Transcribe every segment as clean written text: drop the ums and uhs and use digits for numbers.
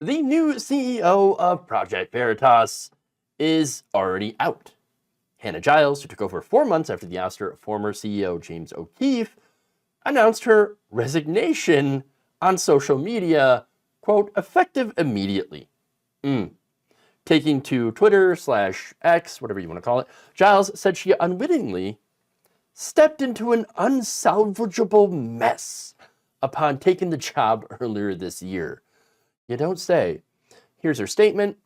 The new CEO of Project Veritas is already out. Hannah Giles, who took over 4 months after the ouster of former CEO James O'Keefe, announced her resignation on social media, quote, effective immediately. Taking to Twitter/X, whatever you want to call it, Giles said she unwittingly stepped into an unsalvageable mess upon taking the job earlier this year. You don't say. Here's her statement.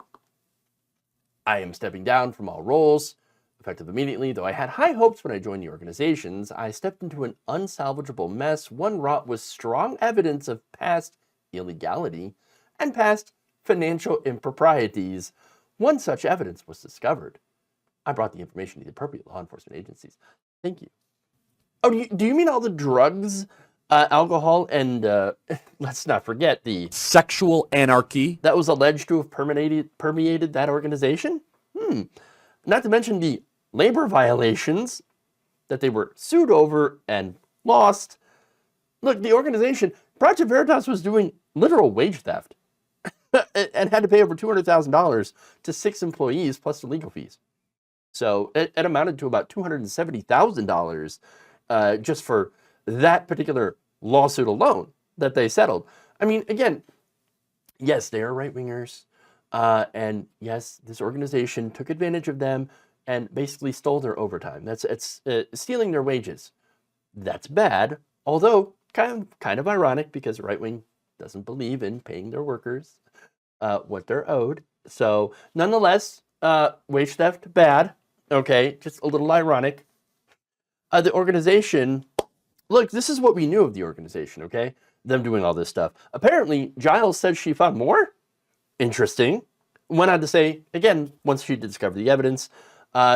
I am stepping down from all roles, effective immediately. Though I had high hopes when I joined the organizations, I stepped into an unsalvageable mess, one wrought with strong evidence of past illegality and past financial improprieties. One such evidence was discovered. I brought the information to the appropriate law enforcement agencies. Thank you. Oh, do you mean all the drugs, alcohol, and let's not forget the sexual anarchy that was alleged to have permeated that organization? Not to mention the labor violations that they were sued over and lost. Look, the organization, Project Veritas, was doing literal wage theft and had to pay over $200,000 to 6 employees plus the legal fees. So it amounted to about $270,000 just for that particular lawsuit alone that they settled. I mean, again, yes, they are right-wingers. And yes, this organization took advantage of them and basically stole their overtime. It's stealing their wages. That's bad, although kind of ironic because right-wing doesn't believe in paying their workers what they're owed. So nonetheless, wage theft, bad. Okay, just a little ironic. The organization, look, this is what we knew of the organization, okay? Them doing all this stuff. Apparently, Giles said she found more. Interesting. Went on to say, again, once she discovered the evidence,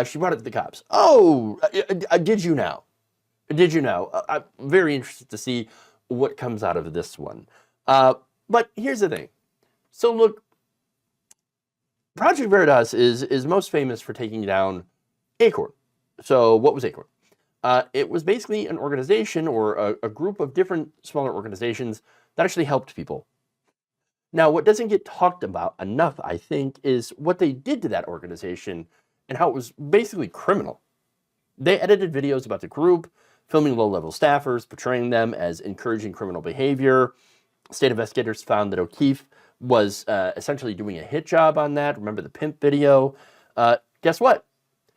she brought it to the cops. Oh, did you now? Did you know? I'm very interested to see what comes out of this one. But here's the thing. So look, Project Veritas is most famous for taking down Acorn. So what was Acorn? It was basically an organization or a group of different smaller organizations that actually helped people. Now, what doesn't get talked about enough, I think, is what they did to that organization and how it was basically criminal. They edited videos about the group, filming low-level staffers, portraying them as encouraging criminal behavior. State investigators found that O'Keefe was essentially doing a hit job on that. Remember the pimp video? Guess what?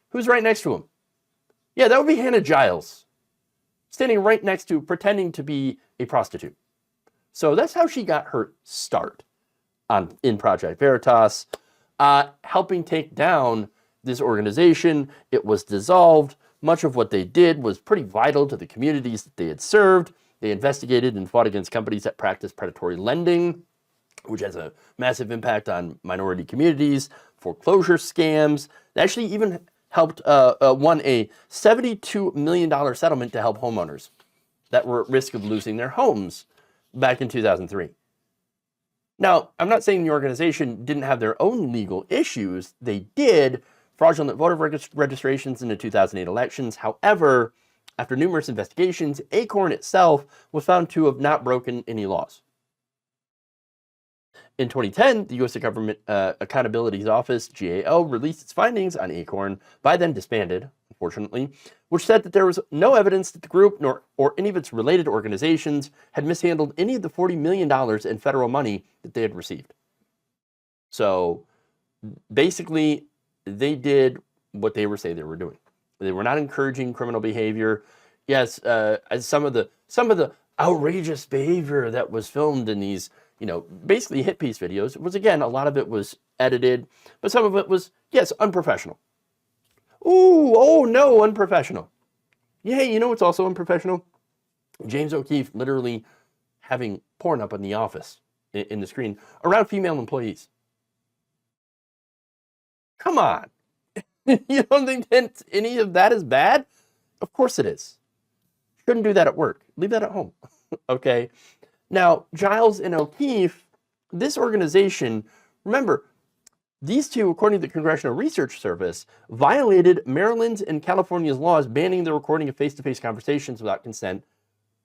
Who's right next to him? Yeah, that would be Hannah Giles, standing right next to, pretending to be a prostitute. So that's how she got her start in Project Veritas, helping take down this organization. It was dissolved. Much of what they did was pretty vital to the communities that they had served. They investigated and fought against companies that practice predatory lending, which has a massive impact on minority communities, foreclosure scams. They actually even helped won a $72 million settlement to help homeowners that were at risk of losing their homes back in 2003. Now, I'm not saying the organization didn't have their own legal issues. They did. Fraudulent voter registrations in the 2008 elections. However, after numerous investigations, Acorn itself was found to have not broken any laws. In 2010, the U.S. Government Accountability Office, GAO, released its findings on Acorn, by then disbanded, unfortunately, which said that there was no evidence that the group or any of its related organizations had mishandled any of the $40 million in federal money that they had received. So basically, they did what they were saying they were doing. They were not encouraging criminal behavior. Yes, some of the outrageous behavior that was filmed in these, basically hit piece videos was, again, a lot of it was edited, but some of it was, yes, unprofessional. Ooh, oh no, unprofessional. Yeah, you know what's also unprofessional? James O'Keefe literally having porn up in the office, in the screen, around female employees. Come on. You don't think that any of that is bad? Of course it is. Shouldn't do that at work. Leave that at home. Okay? Now, Giles and O'Keefe, this organization, remember, these two, according to the Congressional Research Service, violated Maryland's and California's laws banning the recording of face-to-face conversations without consent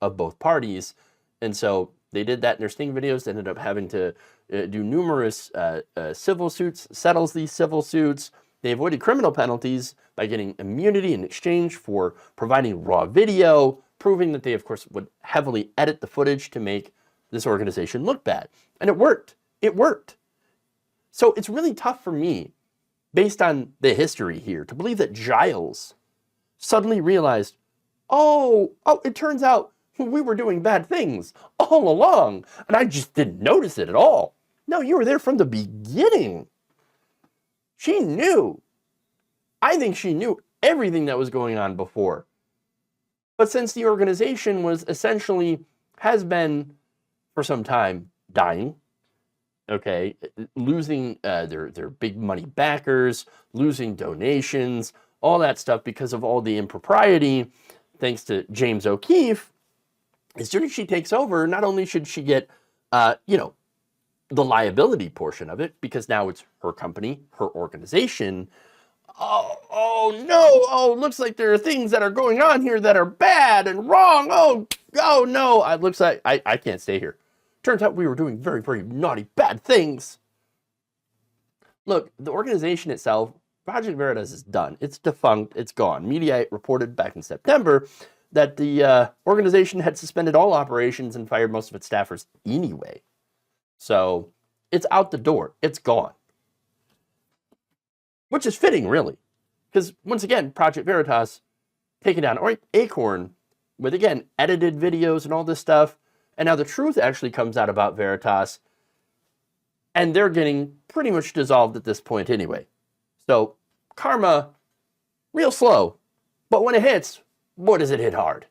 of both parties. And so They did that in their Sting videos. They ended up having to do numerous civil suits, settles these civil suits. They avoided criminal penalties by getting immunity in exchange for providing raw video, proving that they, of course, would heavily edit the footage to make this organization look bad. And it worked. It worked. So it's really tough for me, based on the history here, to believe that Giles suddenly realized, oh, it turns out we were doing bad things all along, and I just didn't notice it at all. No, you were there from the beginning. She knew. I think she knew everything that was going on before. But since the organization was essentially, has been for some time, dying, okay, losing their big money backers, losing donations, all that stuff because of all the impropriety, thanks to James O'Keefe, as soon as she takes over, not only should she get, the liability portion of it, because now it's her company, her organization. Oh no, looks like there are things that are going on here that are bad and wrong. Oh no, it looks like I can't stay here. Turns out we were doing very, very naughty, bad things. Look, the organization itself, Project Veritas, is done. It's defunct. It's gone. Mediaite reported back in September that the organization had suspended all operations and fired most of its staffers anyway. So it's out the door. It's gone. Which is fitting, really. Because, once again, Project Veritas taking down Acorn with, again, edited videos and all this stuff. And now the truth actually comes out about Veritas. And they're getting pretty much dissolved at this point anyway. So, karma, real slow. But when it hits, boy, does it hit hard.